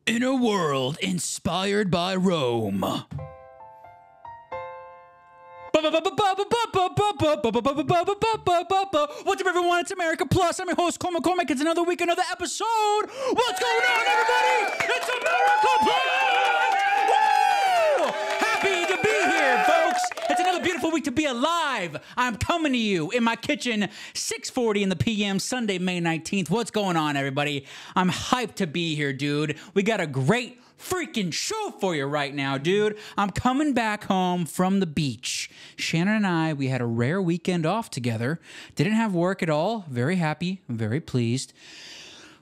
In a world inspired by Rome. What's up, everyone? It's Americaplus. I'm your host, Cole McCormick. It's another week, another episode. What's going on, everybody? It's Americaplus! Woo! Happy to be here, folks. It's another beautiful week to be alive. I'm coming to you in my kitchen, 6:40 in the p.m., Sunday, May 19th. What's going on, everybody? I'm hyped to be here, dude. We got a great freaking show for you right now, dude. I'm coming back home from the beach. Shannon and I, we had a rare weekend off together. Didn't have work at all. Very happy, very pleased.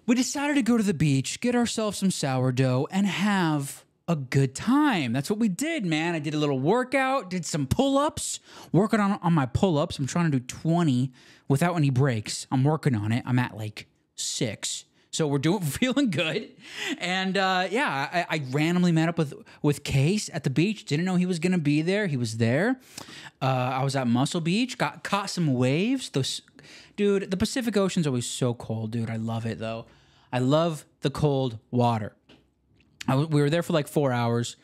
We decided to go to the beach, get ourselves some sourdough, and have a good time. That's what we did, man. I did a little workout, did some pull-ups, working on my pull-ups. I'm trying to do 20 without any breaks. I'm working on it. I'm at like 6. So we're feeling good. And I randomly met up with Case at the beach. Didn't know he was going to be there. He was there. I was at Muscle Beach, caught some waves. Dude, the Pacific Ocean's always so cold, dude. I love it, though. I love the cold water. We were there for like 4 hours.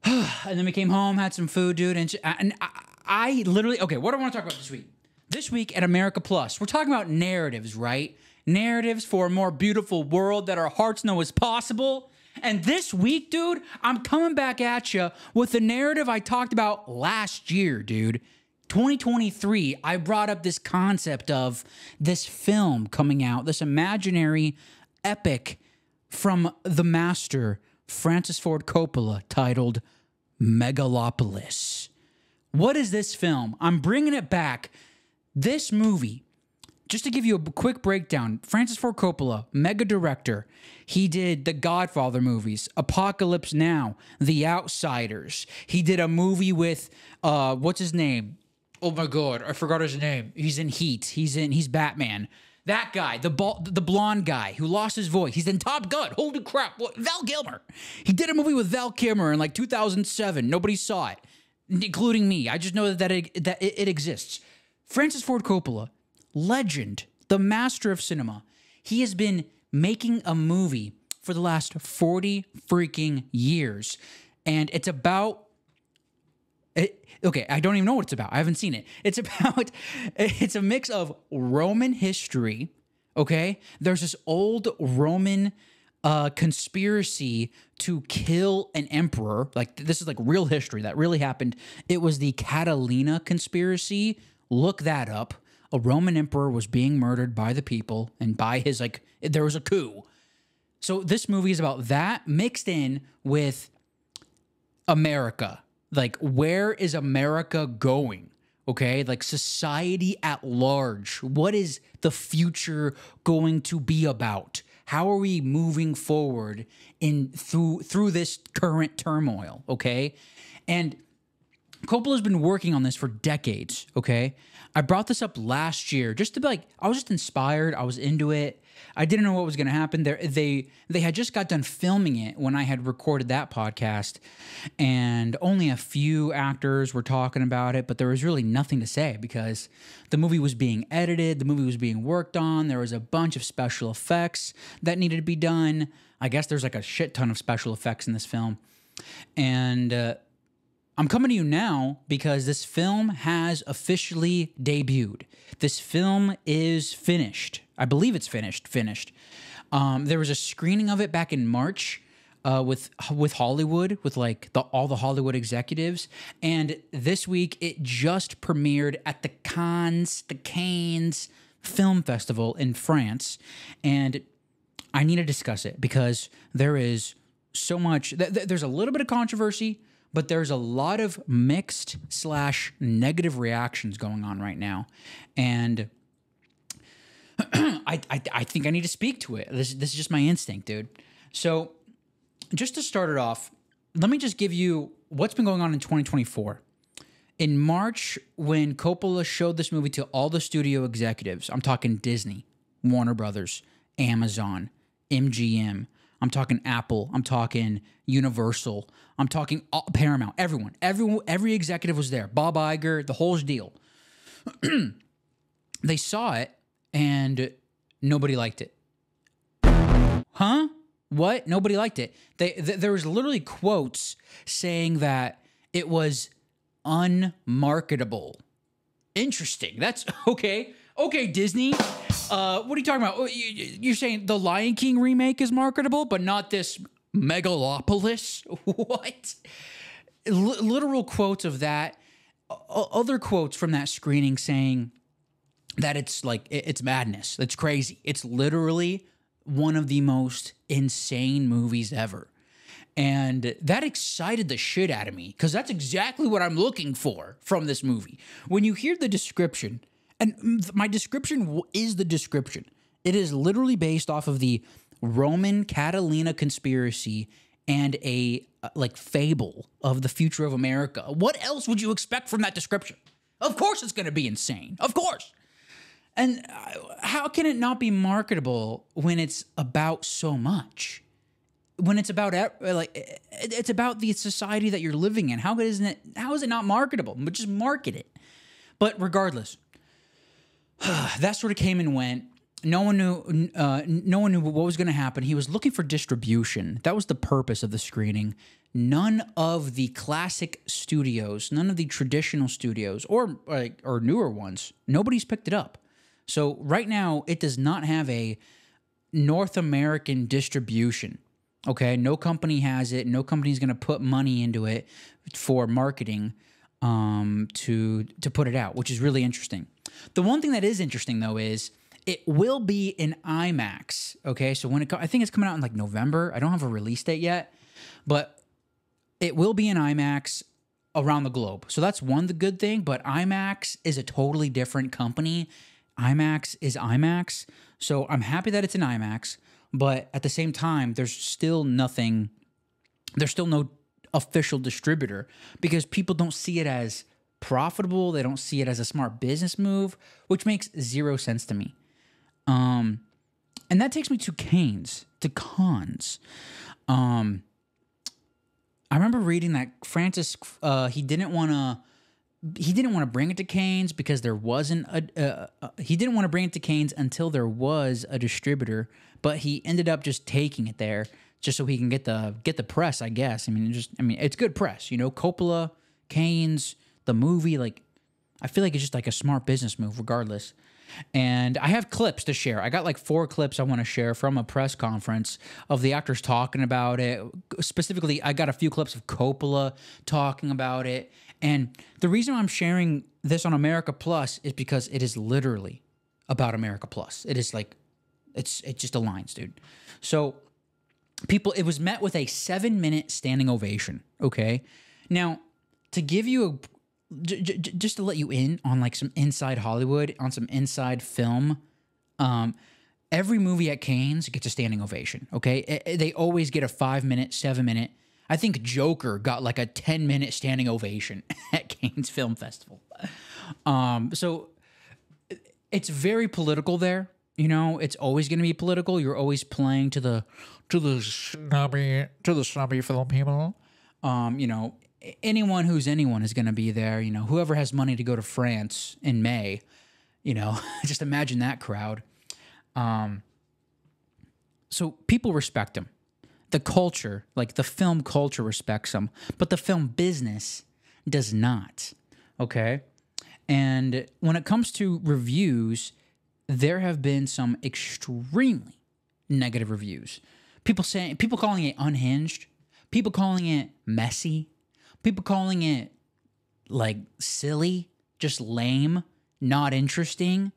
And then we came home, had some food, dude. And I literally... Okay, what do I want to talk about this week? This week at Americaplus, we're talking about narratives, right? Narratives for a more beautiful world that our hearts know is possible. And this week, dude, I'm coming back at you with the narrative I talked about last year, dude. 2023, I brought up this concept of this film coming out, this imaginary epic from the master, Francis Ford Coppola, titled Megalopolis. What is this film? I'm bringing it back. This movie, just to give you a quick breakdown, Francis Ford Coppola, mega director. He did the Godfather movies, Apocalypse Now, The Outsiders. He did a movie with, what's his name? Oh my God, I forgot his name. He's in Heat. He's Batman. That guy, the blonde guy who lost his voice. He's in Top Gun. Holy crap. What? Val Kilmer. He did a movie with Val Kilmer in like 2007. Nobody saw it, including me. I just know that it exists. Francis Ford Coppola, legend, the master of cinema. He has been making a movie for the last 40 freaking years. And it's about... Okay, I don't even know what it's about. I haven't seen it. It's a mix of Roman history, okay? There's this old Roman conspiracy to kill an emperor. Like, this is like real history that really happened. It was the Catalina conspiracy. Look that up. A Roman emperor was being murdered by the people and by his, there was a coup. So this movie is about that mixed in with America. Like, where is America going? Okay, like society at large. What is the future going to be about? How are we moving forward through this current turmoil? Okay, and Coppola's been working on this for decades. Okay, I brought this up last year just to be like, I was just inspired. I was into it. I didn't know what was going to happen. They had just got done filming it when I had recorded that podcast, and only a few actors were talking about it, but there was really nothing to say because the movie was being edited, the movie was being worked on, there was a bunch of special effects that needed to be done. I guess there's like a shit ton of special effects in this film, and I'm coming to you now because this film has officially debuted. This film is finished. I believe it's finished. There was a screening of it back in March with Hollywood, with like all the Hollywood executives. And this week it just premiered at the Cannes Film Festival in France. And I need to discuss it because there is so much. There's a little bit of controversy, but there's a lot of mixed / negative reactions going on right now. And I think I need to speak to it. This is just my instinct, dude. So just to start it off, let me just give you what's been going on in 2024. In March, when Coppola showed this movie to all the studio executives, I'm talking Disney, Warner Brothers, Amazon, MGM, I'm talking Apple, I'm talking Universal, I'm talking Paramount, everyone, every executive was there. Bob Iger, the whole deal. They saw it and nobody liked it. Huh? What? Nobody liked it. There was literally quotes saying that it was unmarketable. Interesting. That's okay. Okay, Disney. What are you talking about? Oh, you're saying the Lion King remake is marketable, but not this Megalopolis? What? Literal quotes of that. Other quotes from that screening saying that it's like, it's madness. It's crazy. It's literally one of the most insane movies ever. And that excited the shit out of me because that's exactly what I'm looking for from this movie. When you hear the description, and my description is the description, it is literally based off of the Roman Catalina conspiracy and a like fable of the future of America. What else would you expect from that description? Of course it's going to be insane. Of course. And how can it not be marketable when it's about so much? When it's about like it's about the society that you're living in. How is it not marketable? But just market it. But regardless, that sort of came and went. No one knew what was going to happen. He was looking for distribution. That was the purpose of the screening. None of the classic studios, none of the traditional studios, or newer ones, nobody's picked it up. So right now, it does not have a North American distribution. Okay, no company has it. No company's going to put money into it for marketing to put it out, which is really interesting. The one thing that is interesting though is it will be in IMAX. Okay, so when I think it's coming out in like November. I don't have a release date yet, but it will be in IMAX around the globe. So that's the good thing. But IMAX is a totally different company. IMAX is IMAX. So I'm happy that it's in IMAX. But at the same time, there's still no official distributor because people don't see it as profitable. They don't see it as a smart business move, which makes zero sense to me. And that takes me to cons. I remember reading that Francis, he didn't want to bring it to Cannes because there wasn't he didn't want to bring it to Cannes until there was a distributor, but he ended up just taking it there just so he can get the press, I guess. I mean, it's good press, you know, Coppola, Cannes, the movie, like I feel like it's just like a smart business move regardless. And I have clips to share. I got like 4 clips I want to share from a press conference of the actors talking about it. Specifically, I got a few clips of Coppola talking about it. And the reason I'm sharing this on Americaplus is because it is literally about Americaplus. It is like, it just aligns, dude. So it was met with a 7-minute standing ovation, okay? Now, to give you just to let you in on like some inside Hollywood, on some inside film, every movie at Cannes gets a standing ovation, okay? They always get a 5-minute, 7-minute. I think Joker got like a 10-minute standing ovation at Cannes Film Festival. So it's very political there. You know, it's always going to be political. You're always playing to the snobby film people. You know, anyone who's anyone is going to be there. You know, whoever has money to go to France in May, you know, just imagine that crowd. So people respect him. The culture, like the film culture respects him, but the film business does not, okay? And when it comes to reviews, there have been some extremely negative reviews. People calling it unhinged, people calling it messy, people calling it like silly, just lame, not interesting.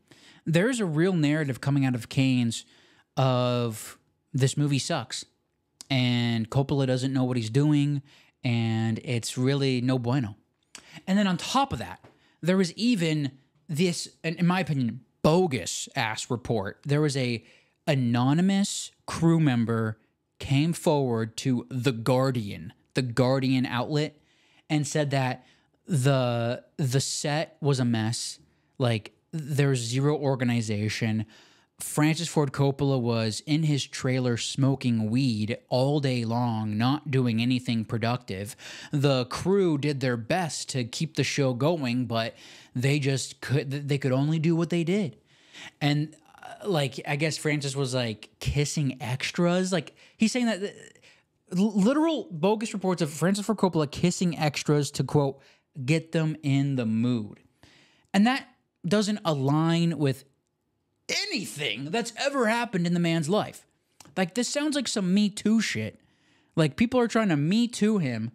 There's a real narrative coming out of Cannes of this movie sucks and Coppola doesn't know what he's doing and it's really no bueno. And then on top of that, there was even this, in my opinion, bogus ass report. There was a anonymous crew member came forward to the Guardian outlet, and said that the set was a mess. Like there's zero organization. Francis Ford Coppola was in his trailer smoking weed all day long, not doing anything productive. The crew did their best to keep the show going, but they could only do what they did. And like, I guess Francis was like kissing extras. Like, he's saying that literal bogus reports of Francis Ford Coppola kissing extras to, quote, get them in the mood. And that doesn't align with anything that's ever happened in the man's life. Like, this sounds like some Me Too shit. Like, people are trying to Me Too him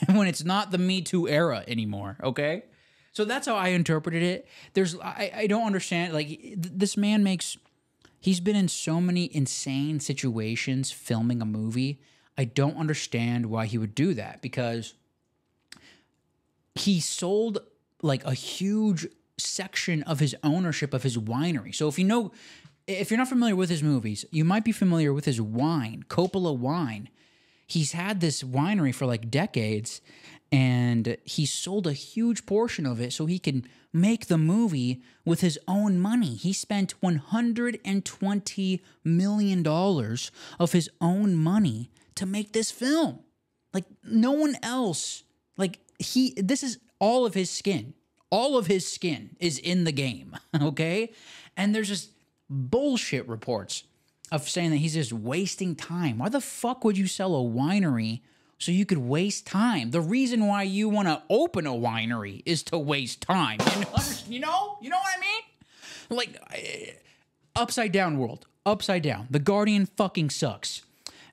when it's not the Me Too era anymore, okay? So that's how I interpreted it. I don't understand. Like, this man he's been in so many insane situations filming a movie. I don't understand why he would do that, because he sold like a huge section of his ownership of his winery. So if you're not familiar with his movies, you might be familiar with his wine, Coppola wine. He's had this winery for like decades, and he sold a huge portion of it so he can make the movie with his own money. He spent $120 million of his own money to make this film. Like, no one else, like, this is all of his skin. All of his skin is in the game, okay? And there's just bullshit reports of saying that he's just wasting time. Why the fuck would you sell a winery so you could waste time? The reason why you want to open a winery is to waste time. You know what I mean? Like, upside down world. Upside down. The Guardian fucking sucks.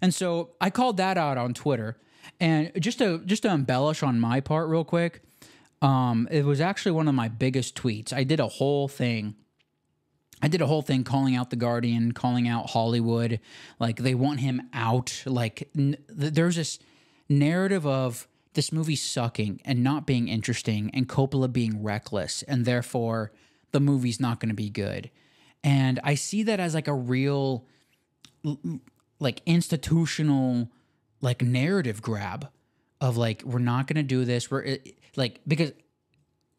And so I called that out on Twitter. And just to embellish on my part real quick, it was actually one of my biggest tweets. I did a whole thing calling out The Guardian, calling out Hollywood. Like, they want him out. Like, there's this narrative of this movie sucking and not being interesting and Coppola being reckless, and therefore the movie's not going to be good. And I see that as like a real, like, institutional, like, narrative grab of like, we're not going to do this. Because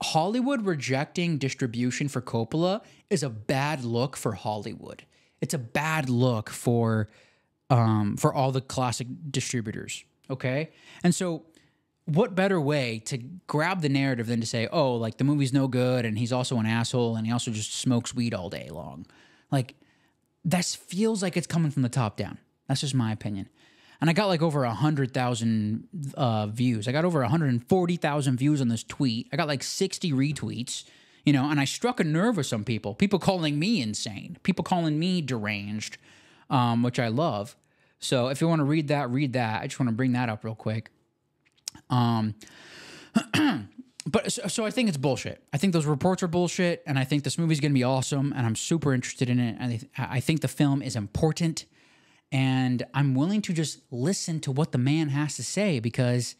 Hollywood rejecting distribution for Coppola is a bad look for Hollywood. It's a bad look for all the classic distributors, okay? And so what better way to grab the narrative than to say, oh, like, the movie's no good and he's also an asshole and he also just smokes weed all day long. Like, that feels like it's coming from the top down. That's just my opinion. And I got like over 100,000 views. I got over 140,000 views on this tweet. I got like 60 retweets, and I struck a nerve with some people. People calling me insane. People calling me deranged, which I love. So if you want to read that, read that. I just want to bring that up real quick. But so I think it's bullshit. I think those reports are bullshit, and I think this movie's going to be awesome, and I'm super interested in it. And I think the film is important. And I'm willing to just listen to what the man has to say, because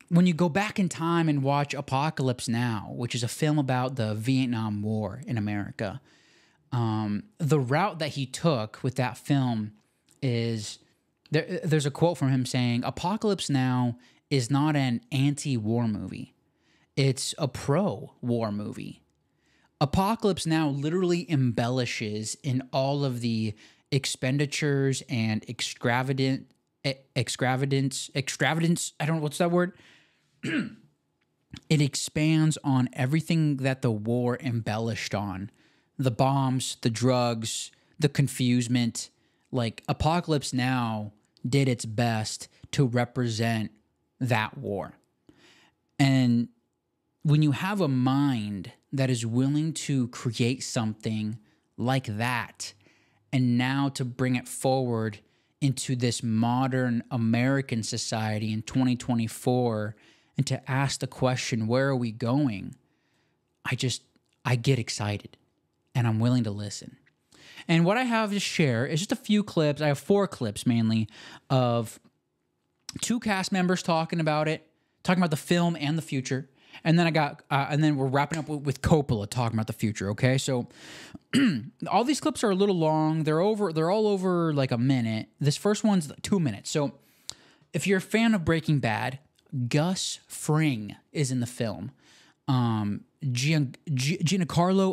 when you go back in time and watch Apocalypse Now, which is a film about the Vietnam War in America, the route that he took with that film is, there's a quote from him saying, Apocalypse Now is not an anti-war movie. It's a pro-war movie. Apocalypse Now literally embellishes in all of the expenditures and extravagance, I don't know, what's that word? It expands on everything that the war embellished on. The bombs, the drugs, the confusement. Like, Apocalypse Now did its best to represent that war. And when you have a mind that is willing to create something like that, and now to bring it forward into this modern American society in 2024, and to ask the question, where are we going? I get excited, and I'm willing to listen. And what I have to share is just a few clips. I have 4 clips mainly of 2 cast members talking about it, talking about the film and the future. And then and then we're wrapping up with Coppola talking about the future. Okay, so all these clips are a little long. They're all over like a minute. This first one's 2 minutes. So if you're a fan of Breaking Bad, Gus Fring is in the film. Giancarlo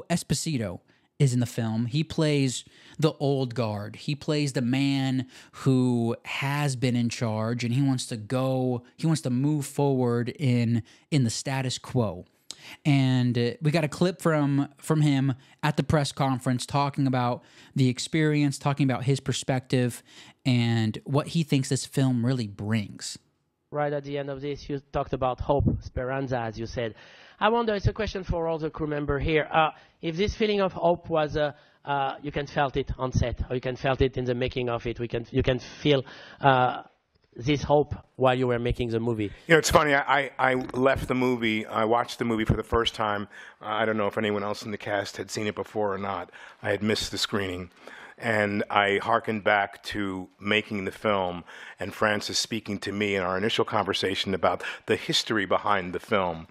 Esposito is in the film. He plays the old guard. He plays the man who has been in charge, and he wants to move forward in the status quo. And we got a clip from him at the press conference talking about the experience, talking about his perspective, and what he thinks this film really brings. Right at the end of this, you talked about hope, speranza, as you said. I wonder, it's a question for all the crew members here. If this feeling of hope was, you can felt it on set, or you can felt it in the making of it, you can feel this hope while you were making the movie. You know, it's funny. I left the movie. I watched the movie for the first time. I don't know if anyone else in the cast had seen it before or not. I had missed the screening. And I hearkened back to making the film and Francis speaking to me in our initial conversation about the history behind the film.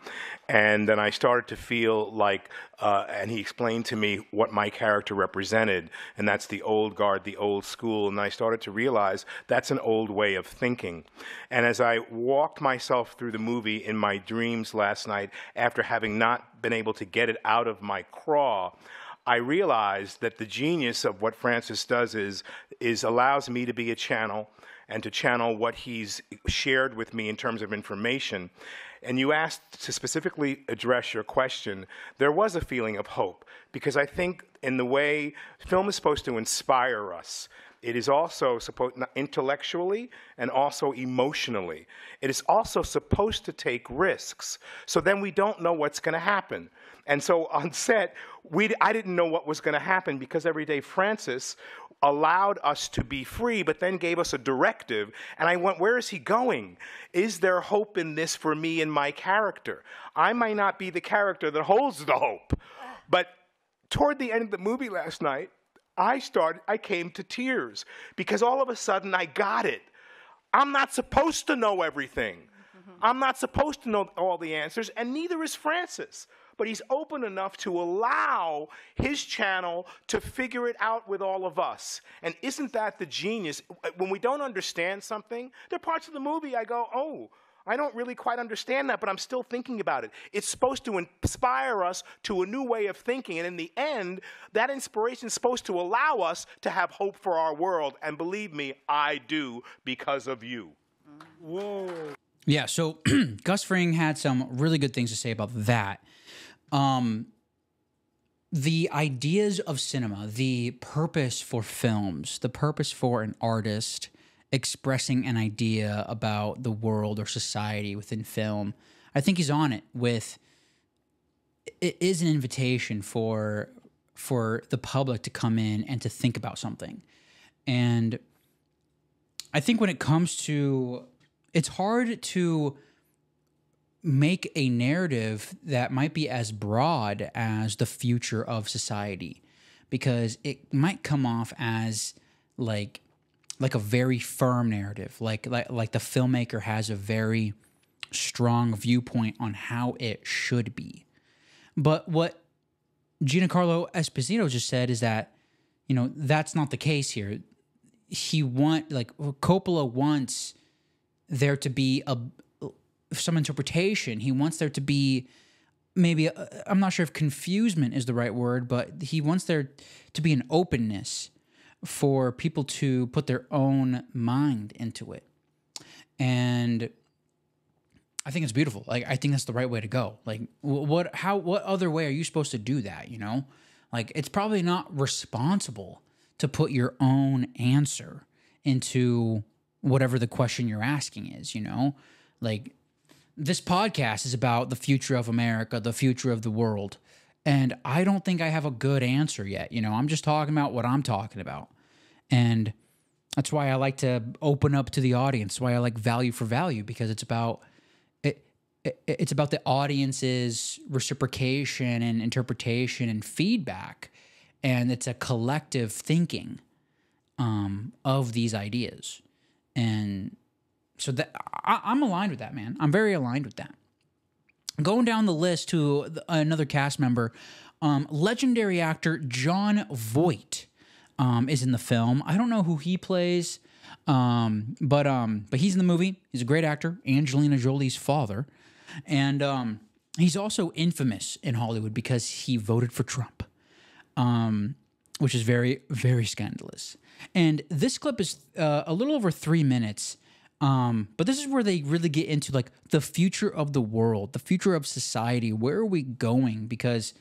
And then I started to feel like, and he explained to me what my character represented, and that's the old guard, the old school, and I started to realize that's an old way of thinking. And as I walked myself through the movie in my dreams last night, after having not been able to get it out of my craw, I realized that the genius of what Francis does is allows me to be a channel and to channel what he's shared with me in terms of information. And you asked to specifically address your question, there was a feeling of hope, because I think in the way film is supposed to inspire us, it is also supposed, intellectually and also emotionally, it is also supposed to take risks. So then we don't know what's going to happen. And so on set, I didn't know what was going to happen, because every day Francis allowed us to be free, but then gave us a directive. And I went, where is he going? Is there hope in this for me and my character? I might not be the character that holds the hope. But toward the end of the movie last night, I came to tears, because all of a sudden I got it. I'm not supposed to know everything. I'm not supposed to know all the answers, and neither is Francis. But he's open enough to allow his channel to figure it out with all of us. And isn't that the genius? When we don't understand something, there are parts of the movie I go, oh, I don't really quite understand that, but I'm still thinking about it. It's supposed to inspire us to a new way of thinking. And in the end, that inspiration is supposed to allow us to have hope for our world. And believe me, I do, because of you. Whoa. Yeah, so Gus Fring had some really good things to say about that. The ideas of cinema, the purpose for films, the purpose for an artist expressing an idea about the world or society within film, I think he's on it with, it is an invitation for the public to come in and to think about something. And I think when it comes to, it's hard to make a narrative that might be as broad as the future of society, because it might come off as like a very firm narrative, like the filmmaker has a very strong viewpoint on how it should be. But what Giancarlo Esposito just said is that, you know, that's not the case here. Coppola wants there to be some interpretation. He wants there to be maybe, I'm not sure if confusement is the right word, but he wants there to be an openness for people to put their own mind into it. And I think it's beautiful. Like, I think that's the right way to go. Like, what other way are you supposed to do that, you know? Like, it's probably not responsible to put your own answer into whatever the question you're asking is, you know? Like, this podcast is about the future of America, the future of the world. And I don't think I have a good answer yet. You know, I'm just talking about what I'm talking about. And that's why I like to open up to the audience. That's why I like value for value, because it's about it's about the audience's reciprocation and interpretation and feedback. And it's a collective thinking of these ideas. And so that I'm aligned with that, man. I'm very aligned with that. Going down the list to another cast member, legendary actor Jon Voight is in the film. I don't know who he plays, but he's in the movie. He's a great actor, Angelina Jolie's father, and he's also infamous in Hollywood because he voted for Trump, which is very, very scandalous. And this clip is a little over 3 minutes. But this is where they really get into like the future of the world, the future of society. Where are we going? Because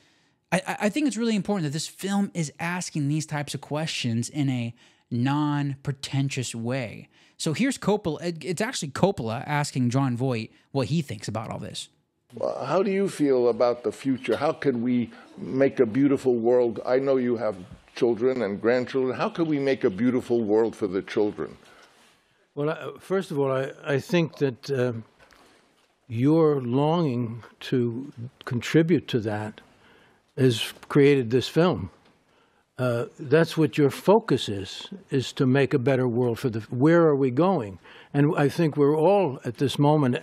I think it's really important that this film is asking these types of questions in a non-pretentious way. So here's Coppola. It's actually Coppola asking Jon Voight what he thinks about all this. Well, how do you feel about the future? How can we make a beautiful world? I know you have children and grandchildren. How can we make a beautiful world for the children? Well, first of all, I think that your longing to contribute to that has created this film. That's what your focus is to make a better world for the, where are we going? And I think we're all at this moment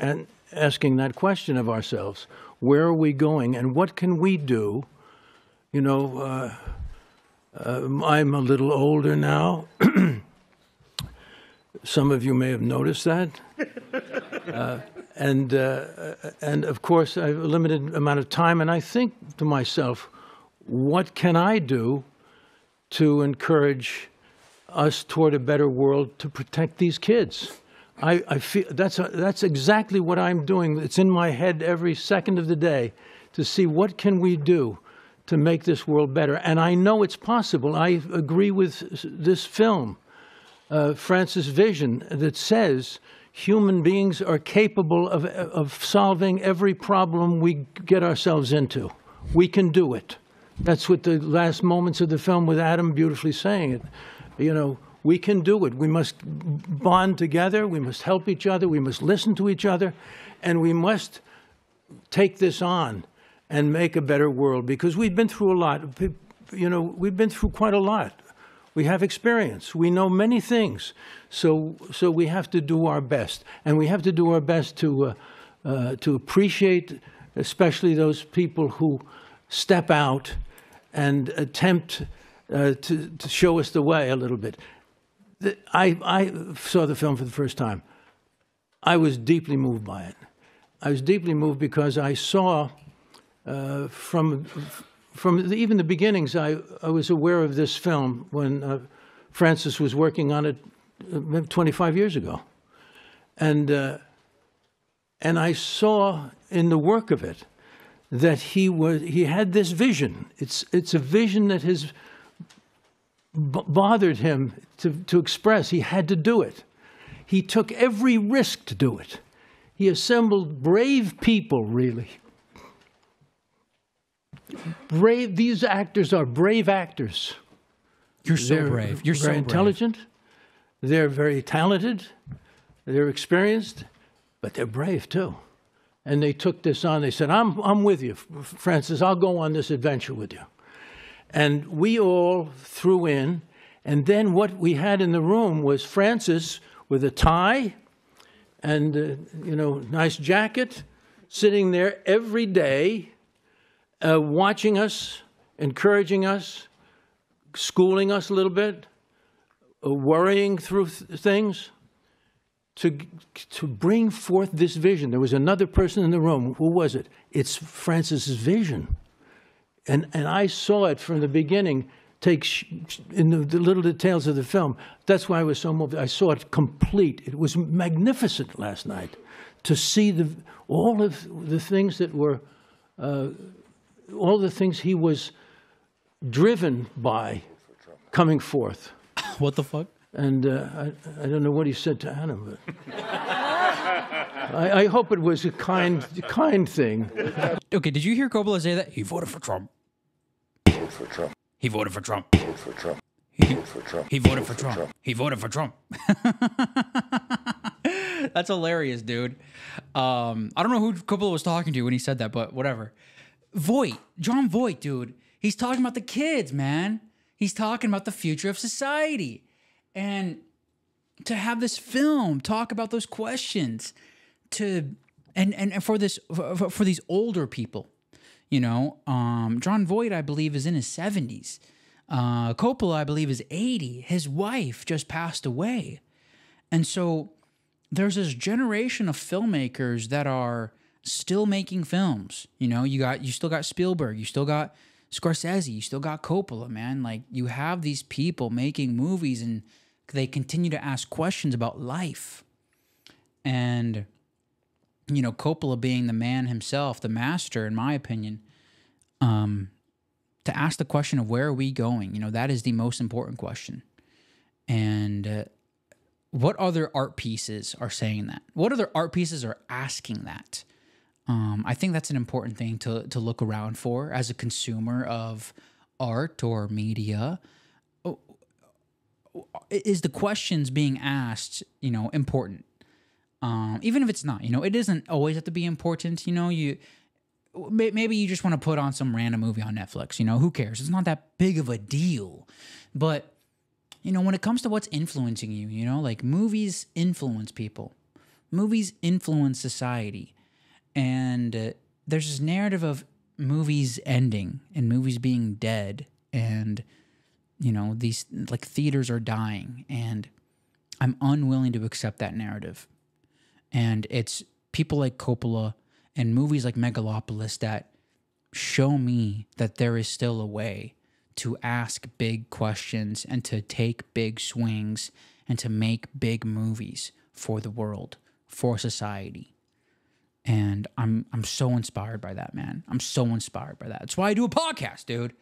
asking that question of ourselves. Where are we going and what can we do? You know, I'm a little older now. Some of you may have noticed that. And of course, I have a limited amount of time, and I think to myself, what can I do to encourage us toward a better world to protect these kids? I feel that's exactly what I'm doing. It's in my head every second of the day to see what can we do to make this world better. And I know it's possible. I agree with this film, Francis' vision that says human beings are capable of solving every problem we get ourselves into. We can do it. That's what the last moments of the film with Adam beautifully saying it. You know, we can do it. We must bond together. We must help each other. We must listen to each other. And we must take this on and make a better world, because we've been through a lot. You know, we've been through quite a lot. We have experience. We know many things. So we have to do our best. And we have to do our best to appreciate especially those people who step out and attempt to show us the way a little bit. I saw the film for the first time. I was deeply moved by it. I was deeply moved because I saw from even the beginnings, I was aware of this film when Francis was working on it 25 years ago. And I saw in the work of it that he had this vision. It's a vision that has bothered him to express. He had to do it. He took every risk to do it. He assembled brave people, really. Brave. These actors are brave actors. You're so brave. You're so very intelligent. They're very talented. They're experienced, but they're brave too. And they took this on. They said, I'm with you, Francis. I'll go on this adventure with you. And we all threw in. And then what we had in the room was Francis with a tie and, you know, nice jacket, sitting there every day, watching us, encouraging us, schooling us a little bit, worrying through things, to bring forth this vision. There was another person in the room. Who was it? It's Francis's vision. And I saw it from the beginning, in the little details of the film. That's why I was so moved. I saw it complete. It was magnificent last night to see all of the things that were, all the things he was driven by coming forth. What the fuck? And I don't know what he said to Adam, but I hope it was a kind thing. Okay, did you hear Coppola say that? He voted for Trump. He voted for Trump. He voted for Trump. He voted for Trump. He voted for Trump. He voted for Trump. He voted for Trump. That's hilarious, dude. I don't know who Coppola was talking to when he said that, but whatever. Voight, Jon Voight, dude. He's talking about the kids, man. He's talking about the future of society. And to have this film talk about those questions, and for these older people, you know, Jon Voight, I believe, is in his 70s. Coppola, I believe, is 80. His wife just passed away. And so there's this generation of filmmakers that are still making films. You know, you still got Spielberg, you still got Scorsese, you still got Coppola, man. Like, you have these people making movies and they continue to ask questions about life. And, you know, Coppola being the man himself, the master, in my opinion, to ask the question of where are we going? You know, that is the most important question. And what other art pieces are saying that? What other art pieces are asking that? I think that's an important thing to look around for as a consumer of art or media. Is the questions being asked, you know, important? Even if it's not, you know, it doesn't always have to be important. You know, maybe you just want to put on some random movie on Netflix. You know, who cares? It's not that big of a deal. But, you know, when it comes to what's influencing you, you know, like movies influence people. Movies influence society. And there's this narrative of movies ending and movies being dead. And, you know, these, like, theaters are dying. And I'm unwilling to accept that narrative. And it's people like Coppola and movies like Megalopolis that show me that there is still a way to ask big questions and to take big swings and to make big movies for the world, for society. And I'm so inspired by that, man. I'm so inspired by that. That's why I do a podcast, dude.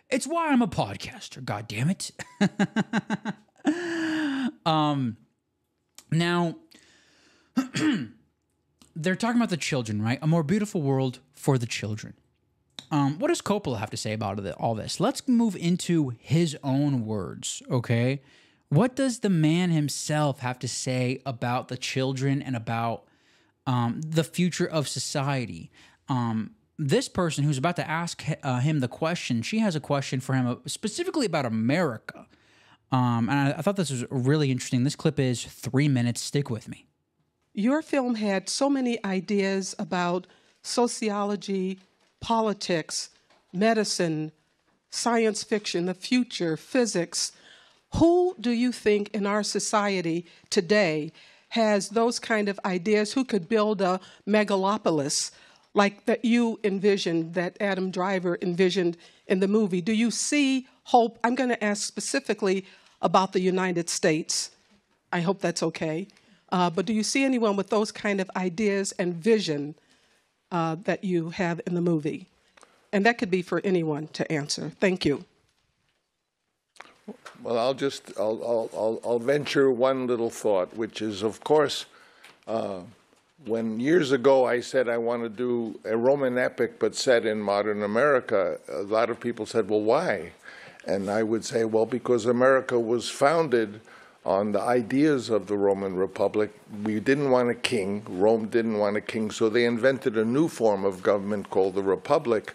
It's why I'm a podcaster, god damn it. Now, they're talking about the children, right? A more beautiful world for the children. What does Coppola have to say about all this? Let's move into his own words, okay? What does the man himself have to say about the children and about the future of society? This person who's about to ask him the question, she has a question for him specifically about America. And I thought this was really interesting. This clip is 3 minutes. Stick with me. Your film had so many ideas about sociology, politics, medicine, science fiction, the future, physics. Who do you think in our society today has those kind of ideas? Who could build a megalopolis like that you envisioned, that Adam Driver envisioned in the movie? Do you see hope? I'm going to ask specifically about the United States. I hope that's okay. But do you see anyone with those kind of ideas and vision that you have in the movie? And that could be for anyone to answer. Thank you. Well, I'll venture one little thought, which is, of course, when years ago I said I want to do a Roman epic but set in modern America, a lot of people said, well, why? And I would say, well, because America was founded on the ideas of the Roman Republic. We didn't want a king. Rome didn't want a king, so they invented a new form of government called the Republic,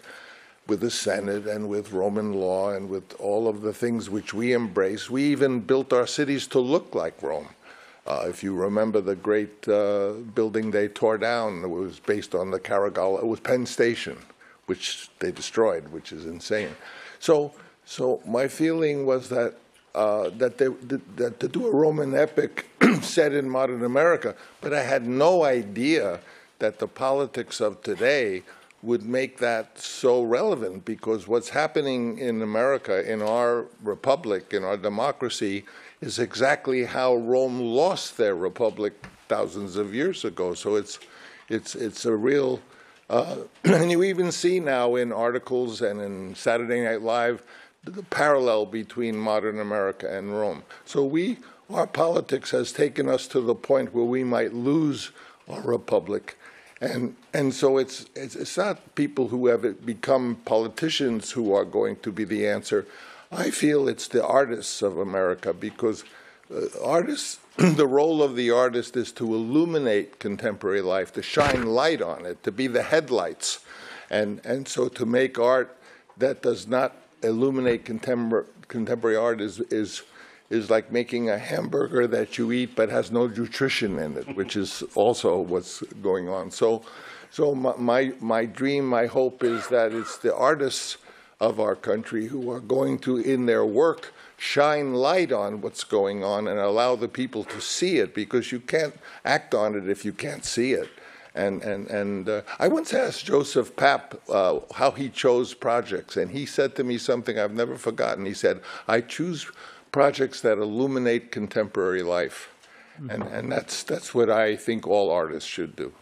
with the Senate and with Roman law and with all of the things which we embrace. We even built our cities to look like Rome. If you remember the great building they tore down, it was based on the Caragalla. It was Penn Station, which they destroyed, which is insane. So my feeling was that that to do a Roman epic set in modern America, but I had no idea that the politics of today would make that so relevant, because what's happening in America, in our republic, in our democracy, is exactly how Rome lost their republic thousands of years ago. So it's a real, and you even see now in articles and in Saturday Night Live, the parallel between modern America and Rome. So our politics has taken us to the point where we might lose our republic. And so it's not people who have become politicians who are going to be the answer. I feel it's the artists of America, because artists, the role of the artist is to illuminate contemporary life, to shine light on it, to be the headlights. And so to make art that does not illuminate contemporary art is like making a hamburger that you eat but has no nutrition in it, which is also what's going on. So my dream, my hope is that it's the artists of our country who are going to, in their work, shine light on what's going on and allow the people to see it, because you can't act on it if you can't see it. And I once asked Joseph Papp how he chose projects, and he said to me something I've never forgotten. He said, I choose projects that illuminate contemporary life. And that's what I think all artists should do.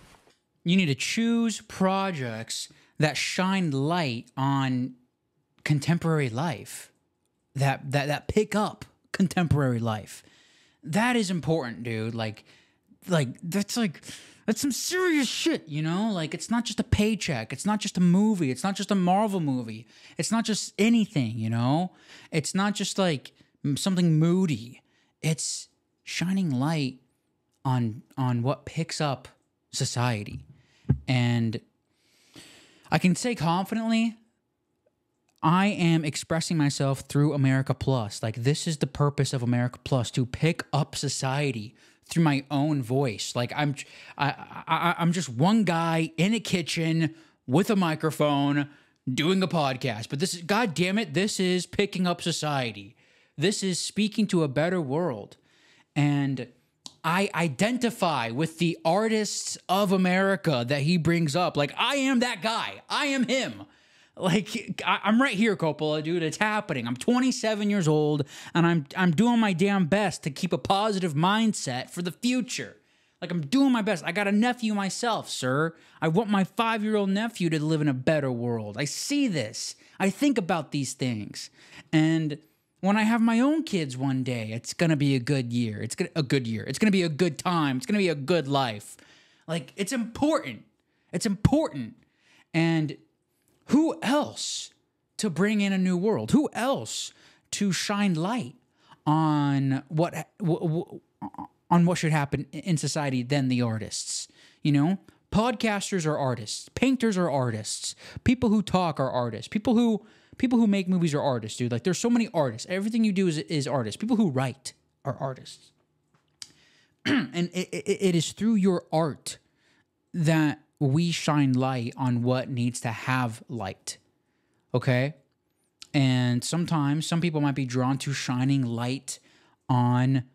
You need to choose projects that shine light on contemporary life, that pick up contemporary life. That is important, dude. Like that's some serious shit, you know? Like, it's not just a paycheck. It's not just a movie. It's not just a Marvel movie. It's not just anything, you know? It's not just like something moody. It's shining light on what picks up society. And I can say confidently, I am expressing myself through Americaplus. Like, this is the purpose of Americaplus, to pick up society through my own voice. Like, I'm just one guy in a kitchen with a microphone doing a podcast. But this is, God damn it, this is picking up society. This is speaking to a better world. And I identify with the artists of America that he brings up. Like, I am that guy. I am him. Like, I'm right here, Coppola, dude. It's happening. I'm 27 years old, and I'm doing my damn best to keep a positive mindset for the future. Like, I'm doing my best. I got a nephew myself, sir. I want my 5-year-old nephew to live in a better world. I see this. I think about these things. And when I have my own kids one day, it's going to be a good year. It's going to be a good time. It's going to be a good life. Like, it's important. It's important. And who else to bring in a new world? Who else to shine light on what should happen in society than the artists? You know, podcasters are artists, painters are artists, people who talk are artists, people who make movies are artists, dude. Like, there's so many artists. Everything you do is artists. People who write are artists. And it is through your art that we shine light on what needs to have light. Okay? And sometimes some people might be drawn to shining light on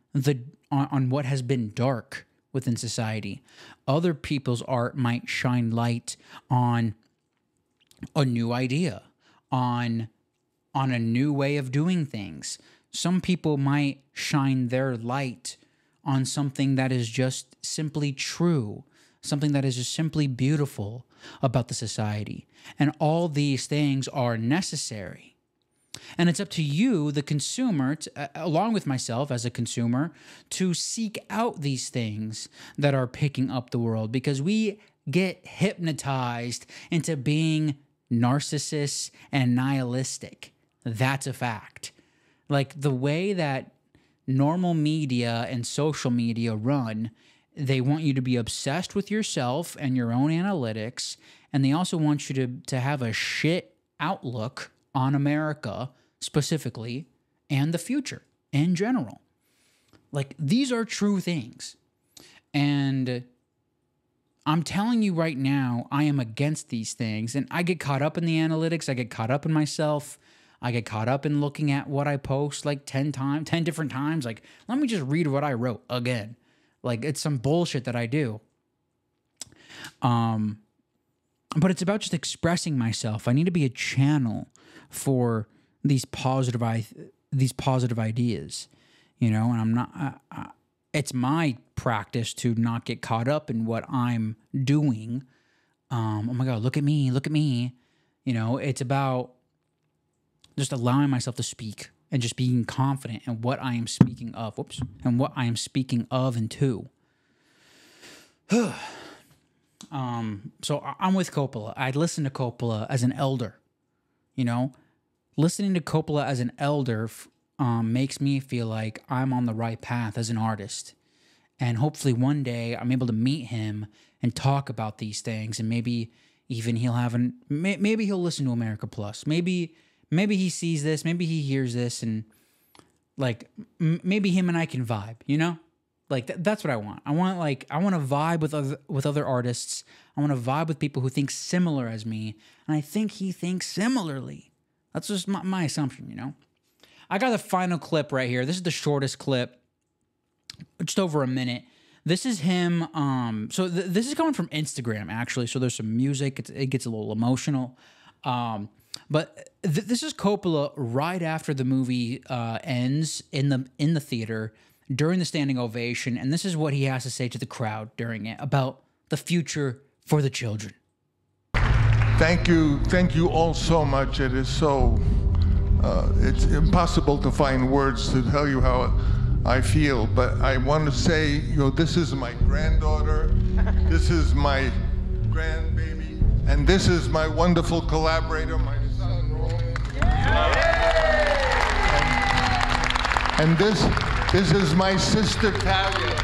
what has been dark within society. Other people's art might shine light on a new idea, on a new way of doing things. Some people might shine their light on something that is just simply true, something that is just simply beautiful about the society. And all these things are necessary. And it's up to you, the consumer, along with myself as a consumer, to seek out these things that are picking up the world, because we get hypnotized into being narcissists and nihilistic. That's a fact. Like, the way that normal media and social media run, they want you to be obsessed with yourself and your own analytics, and they also want you to have a shit outlook on America specifically and the future in general. Like, these are true things. And I'm telling you right now, I am against these things, and I get caught up in the analytics. I get caught up in myself. I get caught up in looking at what I post like 10 different times. Like, let me just read what I wrote again. Like, it's some bullshit that I do. But it's about just expressing myself. I need to be a channel for these positive ideas, you know. And I'm not. It's my practice to not get caught up in what I'm doing. Oh my God, look at me, look at me. You know, it's about just allowing myself to speak and just being confident in what I am speaking of. And what I am speaking of and to. So I'm with Coppola. I'd listen to Coppola as an elder. You know, listening to Coppola as an elder makes me feel like I'm on the right path as an artist. And hopefully one day I'm able to meet him and talk about these things. And maybe even maybe he'll listen to Americaplus. Maybe he sees this. Maybe he hears this. And like, maybe him and I can vibe, you know? Like, that's what I want. I want to vibe with other artists. I want to vibe with people who think similar as me. And I think he thinks similarly. That's just my assumption, you know? I got the final clip right here. This is the shortest clip, just over a minute. This is him. This is coming from Instagram, actually. So there's some music. It gets a little emotional. But this is Coppola right after the movie ends in the theater, during the standing ovation, and this is what he has to say to the crowd during it about the future for the children. Thank you all so much. It is so, it's impossible to find words to tell you how I feel, but I want to say, you know, this is my granddaughter, this is my grandbaby, and this is my wonderful collaborator, my son, Roman. And this is my sister, Talia.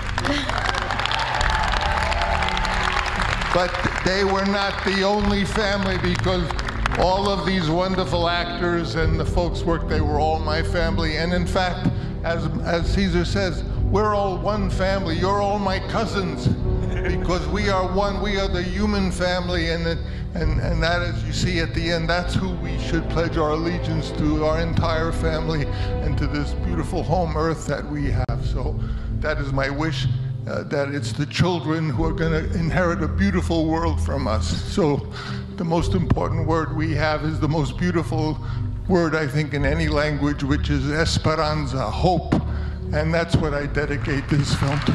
But they were not the only family, because all of these wonderful actors and the folks worked, they were all my family. And in fact, as Caesar says, we're all one family. You're all my cousins, because we are one. We are the human family, and that, as you see at the end, that's who we should pledge our allegiance to, our entire family, and to this beautiful home earth that we have. So that is my wish. That it's the children who are going to inherit a beautiful world from us. So the most important word we have is the most beautiful word, I think, in any language, which is esperanza, hope. And that's what I dedicate this film to.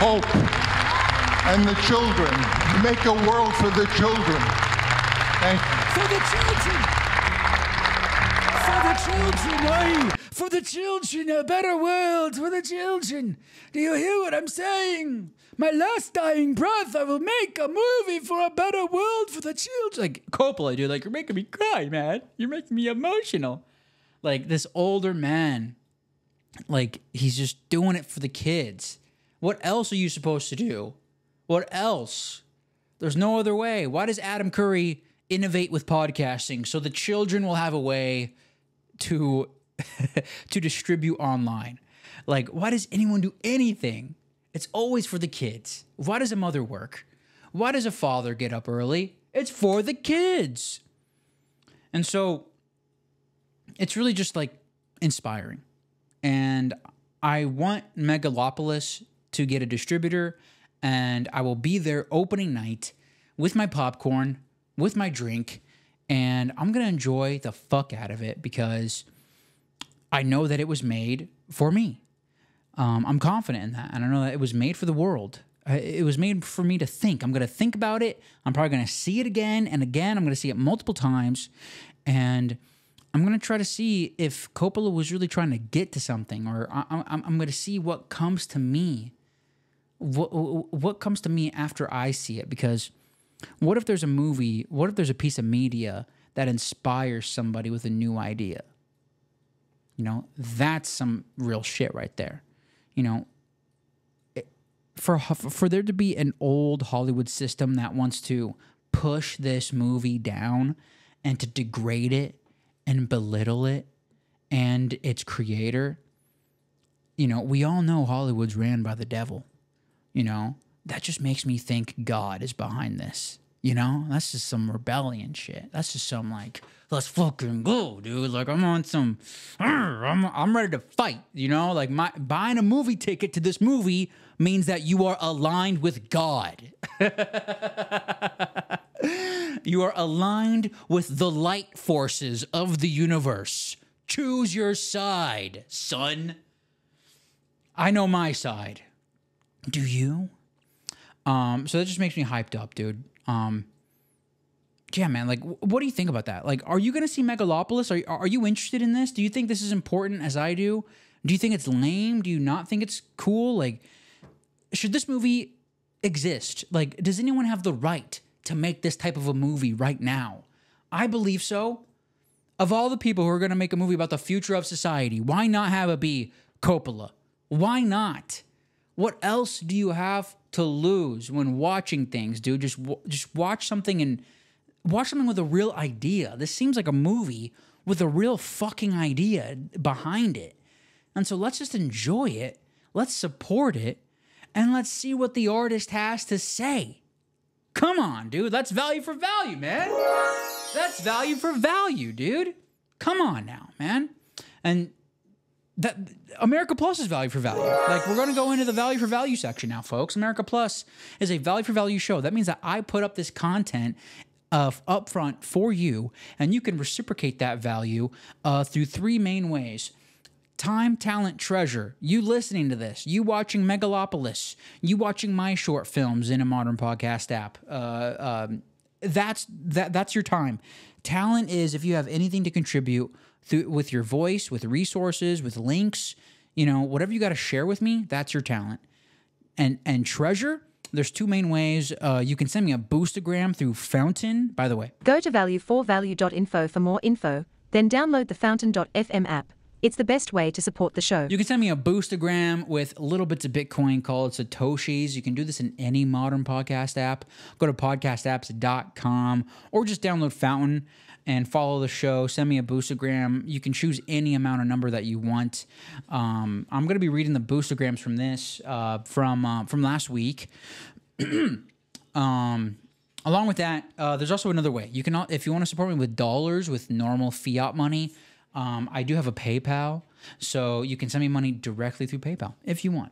Hope. And the children. Make a world for the children. Thank you. For the children! For the children, aye! For the children, a better world for the children. Do you hear what I'm saying? My last dying breath, I will make a movie for a better world for the children. Like, Coppola, dude, like, you're making me cry, man. You're making me emotional. Like, this older man, like, he's just doing it for the kids. What else are you supposed to do? What else? There's no other way. Why does Adam Curry innovate with podcasting? So the children will have a way to to distribute online. Like, why does anyone do anything? It's always for the kids. Why does a mother work? Why does a father get up early? It's for the kids. And so it's really just like inspiring. And I want Megalopolis to get a distributor, and I will be there opening night with my popcorn, with my drink, and I'm going to enjoy the fuck out of it because I know that it was made for me. I'm confident in that. And I know that it was made for the world. It was made for me to think. I'm going to think about it. I'm probably going to see it again and again. I'm going to see it multiple times. And I'm going to try to see if Coppola was really trying to get to something, or I'm going to see what comes to me. What comes to me after I see it? Because what if there's a movie, what if there's a piece of media that inspires somebody with a new idea? You know, that's some real shit right there. You know, for there to be an old Hollywood system that wants to push this movie down and to degrade it and belittle it and its creator, you know, we all know Hollywood's ran by the devil. You know, that just makes me think God is behind this. You know, that's just some rebellion shit. That's just some like, let's fucking go, dude. Like, I'm on some, I'm ready to fight, you know? Like, buying a movie ticket to this movie means that you are aligned with God. You are aligned with the light forces of the universe. Choose your side, son. I know my side. Do you? So that just makes me hyped up, dude. Yeah, man, like, what do you think about that? Like, are you going to see Megalopolis? Are you interested in this? Do you think this is important as I do? Do you think it's lame? Do you not think it's cool? Like, should this movie exist? Like, does anyone have the right to make this type of a movie right now? I believe so. Of all the people who are going to make a movie about the future of society, why not have it be Coppola? Why not? What else do you have to lose when watching things, dude? Just watch something and watch something with a real idea. This seems like a movie with a real fucking idea behind it. And so let's just enjoy it. Let's support it. And let's see what the artist has to say. Come on, dude. That's value for value, man. That's value for value, dude. Come on now, man. And that Americaplus is value for value. Like, we're going to go into the value for value section now, folks. Americaplus is a value for value show. That means that I put up this content up front for you, and you can reciprocate that value through three main ways. Time, talent, treasure. You listening to this, you watching Megalopolis, you watching my short films in a modern podcast app. That's your time. Talent is if you have anything to contribute with your voice, with resources, with links, whatever you got to share with me, that's your talent. And treasure, there's two main ways. You can send me a boostagram through Fountain, by the way. Go to value4value.info for more info, then download the Fountain.fm app. It's the best way to support the show. You can send me a boostagram with little bits of Bitcoin called Satoshis. You can do this in any modern podcast app. Go to podcastapps.com or just download Fountain and follow the show. Send me a boostagram. You can choose any amount of number that you want. I'm going to be reading the boostagrams from this from last week. Along with that, there's also another way. You can, if you want to support me with dollars, with normal fiat money, I do have a PayPal, so you can send me money directly through PayPal if you want.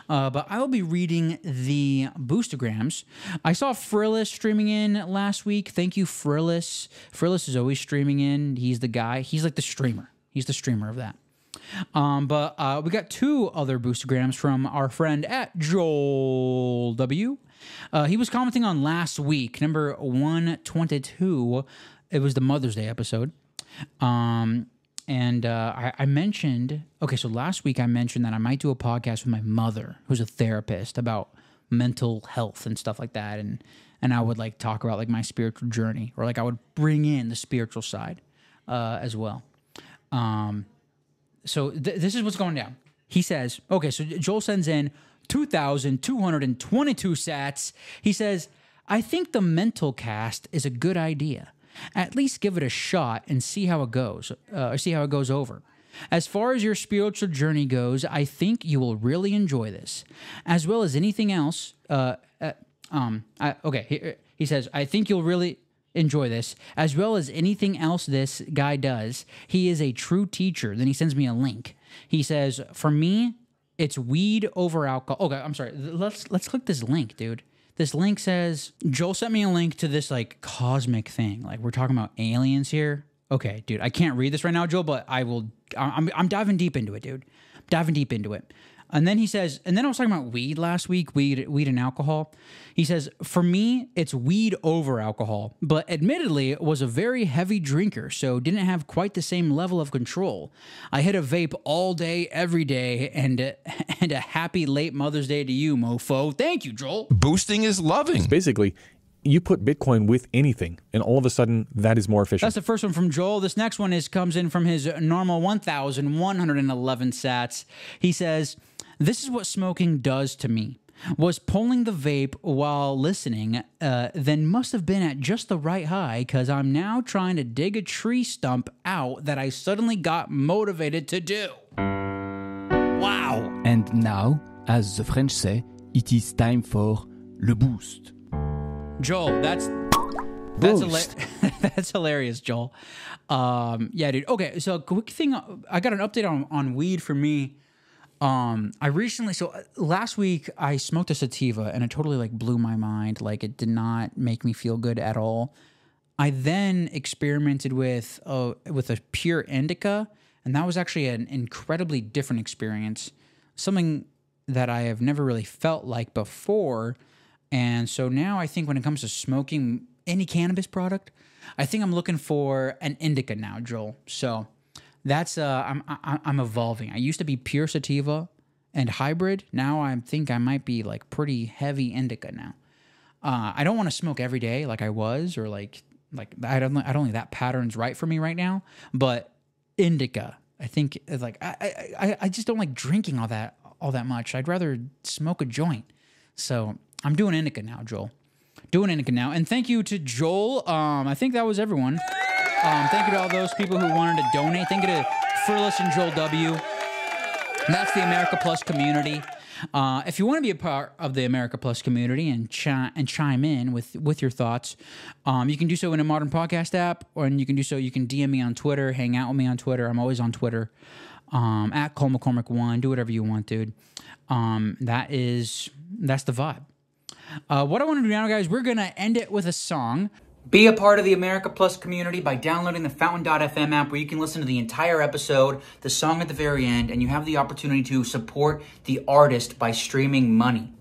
But I will be reading the boostagrams. I saw Frillis streaming in last week. Thank you, Frillis. Frillis is always streaming in. He's the guy. He's like the streamer. He's the streamer of that. But we got two other boostagrams from our friend at Joel W. He was commenting on last week, number 122. It was the Mother's Day episode. And I mentioned, so last week I mentioned that I might do a podcast with my mother, who's a therapist, about mental health and stuff like that. And I would like talk about like my spiritual journey, or like I would bring in the spiritual side as well. So this is what's going down. He says, so Joel sends in 2,222 sats. He says, I think the mental cast is a good idea. At least give it a shot and see how it goes, over. As far as your spiritual journey goes, I think you will really enjoy this, as well as anything else. He says, I think you'll really enjoy this, as well as anything else this guy does. He is a true teacher. Then he sends me a link. He says, for me, it's weed over alcohol. Okay, I'm sorry. Let's click this link, dude. This link says, Joel sent me a link to this like cosmic thing. Like we're talking about aliens here. Okay, dude, I can't read this right now, Joel, but I will. I'm diving deep into it, dude. Diving deep into it. And then he says, and then I was talking about weed last week, weed and alcohol. He says, for me, it's weed over alcohol, but admittedly was a very heavy drinker, so didn't have quite the same level of control. I hit a vape all day, every day, and a happy late Mother's Day to you, mofo. Thank you, Joel. Boosting is loving. Basically, you put Bitcoin with anything, and all of a sudden, that is more efficient. That's the first one from Joel. This next one comes in from his normal 1,111 sats. He says, this is what smoking does to me. Was pulling the vape while listening, then must have been at just the right high, because I'm now trying to dig a tree stump out that I suddenly got motivated to do. Wow. And now, as the French say, it is time for le boost. Joel, that's hilarious, Joel. Yeah, dude. Okay, so a quick thing. I got an update on weed for me. Last week I smoked a sativa and it totally like blew my mind. Like it did not make me feel good at all. I then experimented with a pure indica, and that was actually an incredibly different experience. Something that I have never really felt like before. And so now I think when it comes to smoking any cannabis product, I think I'm looking for an indica now, Joel. So that's I'm evolving. I used to be pure sativa and hybrid. Now I think I might be like pretty heavy indica now. I don't want to smoke every day like I was, or like I don't think that pattern's right for me right now. But indica, I think like I just don't like drinking all that much. I'd rather smoke a joint. So I'm doing indica now, Joel. Doing indica now. And thank you to Joel. I think that was everyone. Thank you to all those people who wanted to donate. Thank you to Frillis and Joel W. That's the Americaplus community. If you want to be a part of the Americaplus community and chime in with your thoughts, you can do so in a modern podcast app, or you can DM me on Twitter, hang out with me on Twitter. I'm always on Twitter, at Cole McCormick1. Do whatever you want, dude. That's the vibe. What I want to do now, guys, we're going to end it with a song. Be a part of the Americaplus community by downloading the Fountain.fm app, where you can listen to the entire episode, the song at the very end, and you have the opportunity to support the artist by streaming money.